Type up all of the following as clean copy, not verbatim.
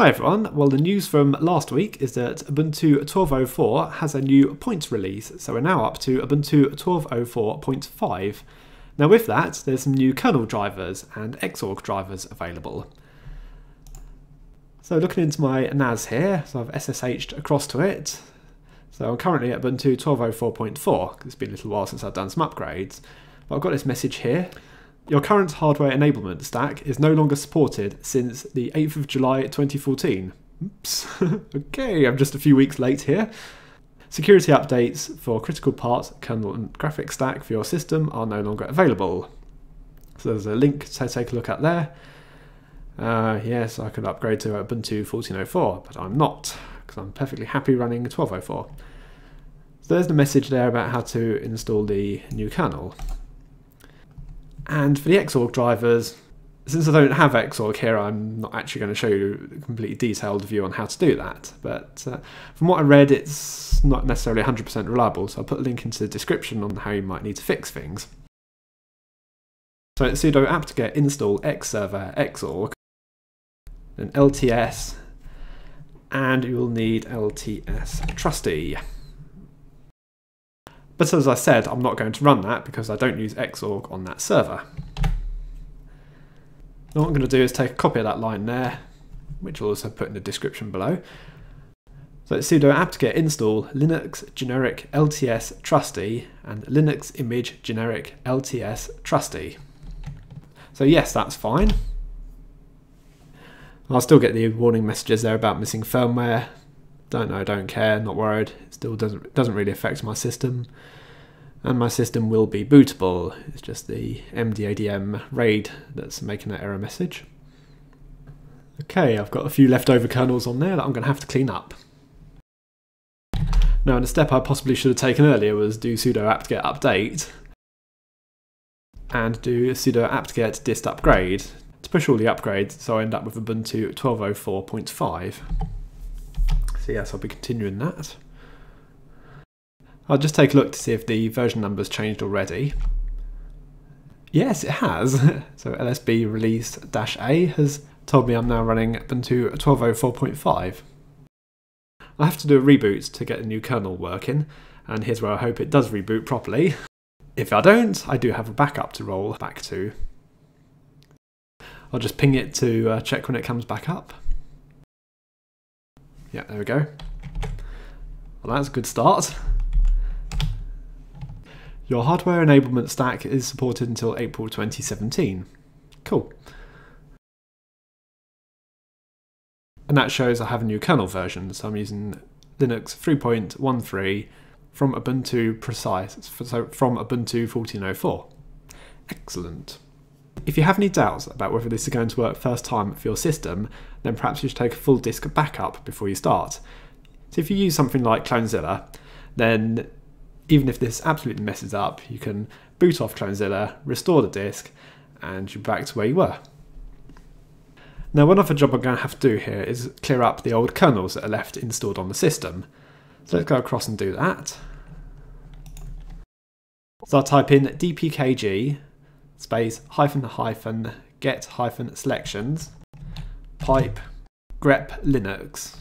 Hi everyone, well the news from last week is that Ubuntu 12.04 has a new points release, so we're now up to Ubuntu 12.04.5. Now with that, there's some new kernel drivers and xorg drivers available. So looking into my NAS here, so I've SSH'd across to it. So I'm currently at Ubuntu 12.04.4, because it's been a little while since I've done some upgrades. But I've got this message here. Your current hardware enablement stack is no longer supported since the 8th of July 2014. Oops. Okay, I'm just a few weeks late here. Security updates for critical parts, kernel and graphics stack for your system are no longer available. So there's a link to take a look at there. Yes, I could upgrade to Ubuntu 14.04, but I'm not, because I'm perfectly happy running 12.04. So there's the message there about how to install the new kernel. And for the xorg drivers, since I don't have xorg here, I'm not actually going to show you a completely detailed view on how to do that. But from what I read, it's not necessarily 100% reliable, so I'll put a link into the description on how you might need to fix things. So it's sudo apt-get install xserver-xorg, then LTS, and you will need LTS-trusty. But as I said, I'm not going to run that because I don't use xorg on that server. Now what I'm going to do is take a copy of that line there, which I'll also put in the description below. So it's sudo apt-get install linux-generic-lts-trusty and linux-image-generic-lts-trusty. So yes, that's fine. I'll still get the warning messages there about missing firmware. Don't know, don't care, not worried. It still doesn't really affect my system. And my system will be bootable. It's just the mdadm RAID that's making that error message. Okay, I've got a few leftover kernels on there that I'm going to have to clean up. Now, the step I possibly should have taken earlier was do sudo apt-get update and do sudo apt-get dist upgrade to push all the upgrades so I end up with Ubuntu 12.04.5. So yes, I'll be continuing that. I'll just take a look to see if the version number's changed already. Yes, it has. So LSB release-A has told me I'm now running Ubuntu 12.04.5. I have to do a reboot to get a new kernel working, and here's where I hope it does reboot properly. If I don't, I do have a backup to roll back to. I'll just ping it to check when it comes back up. Yeah, there we go. Well, that's a good start. Your hardware enablement stack is supported until April 2017. Cool. And that shows I have a new kernel version, so I'm using Linux 3.13 from Ubuntu from Ubuntu 14.04. Excellent. If you have any doubts about whether this is going to work first time for your system, then perhaps you should take a full disk backup before you start. So if you use something like Clonezilla, then even if this absolutely messes up, you can boot off Clonezilla, restore the disk, and you're back to where you were. Now one other job I'm going to have to do here is clear up the old kernels that are left installed on the system. So let's go across and do that. So I'll type in dpkg space ---- get -selections pipe grep linux.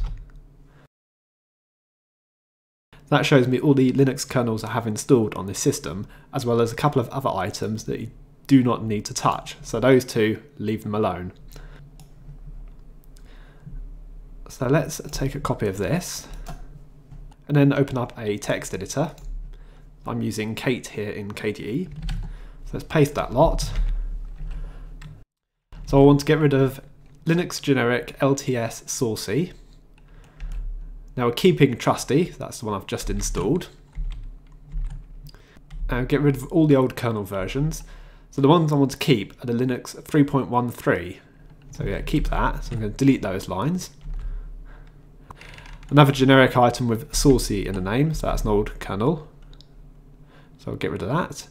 That shows me all the Linux kernels I have installed on this system, as well as a couple of other items that you do not need to touch. So those two, leave them alone. So let's take a copy of this and then open up a text editor. I'm using Kate here in KDE. So let's paste that lot. So I want to get rid of linux-generic-lts-trusty. Now we're keeping trusty, that's the one I've just installed. And get rid of all the old kernel versions. So the ones I want to keep are the Linux 3.13. So yeah, keep that. So I'm going to delete those lines. Another generic item with saucy in the name, so that's an old kernel. So I'll get rid of that.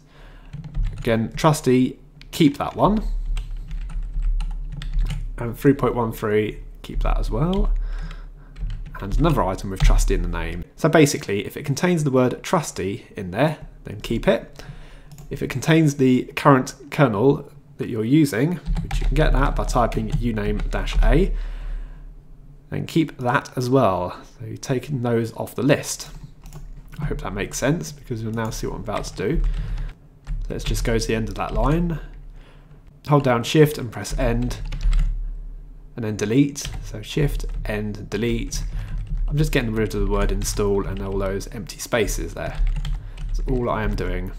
Again, trusty, keep that one. And 3.13, keep that as well. And another item with trusty in the name. So basically, if it contains the word trusty in there, then keep it. If it contains the current kernel that you're using, which you can get that by typing uname-a, then keep that as well. So you're taking those off the list. I hope that makes sense, because you'll now see what I'm about to do. Let's just go to the end of that line. Hold down Shift and press End, and then delete. So Shift, End, delete. I'm just getting rid of the word install and all those empty spaces there. That's all I am doing.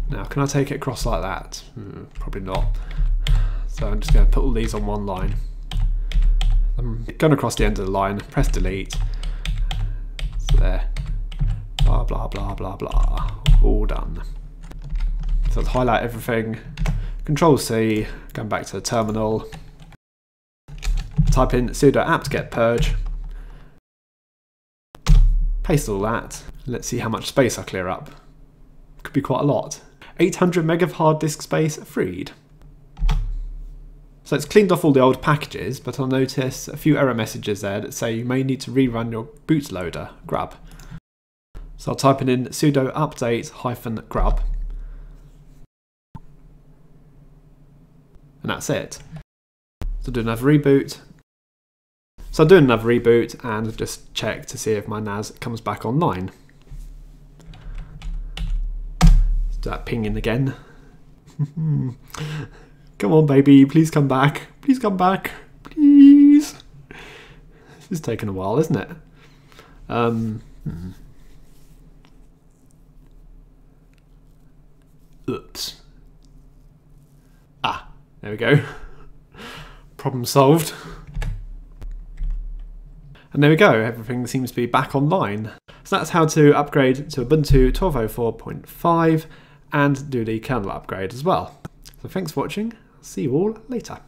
Now, can I take it across like that? Probably not. So I'm just going to put all these on one line. I'm going across the end of the line, press delete. So there. Blah, blah, blah, blah, blah. All done. So let's highlight everything. Control C, going back to the terminal. Type in sudo apt-get purge. Paste all that. Let's see how much space I clear up. Could be quite a lot. 800 meg of hard disk space freed. So it's cleaned off all the old packages, but I'll notice a few error messages there that say you may need to rerun your bootloader, grub. So I'll type in sudo update-grub. And that's it. So do another reboot. So I'll do another reboot and just check to see if my NAS comes back online. Let's do that pinging again. Come on, baby, please come back. Please come back. Please. This is taking a while, isn't it? Oops. Ah, there we go. Problem solved. And there we go, everything seems to be back online. So that's how to upgrade to Ubuntu 12.04.5 and do the kernel upgrade as well. So thanks for watching, see you all later.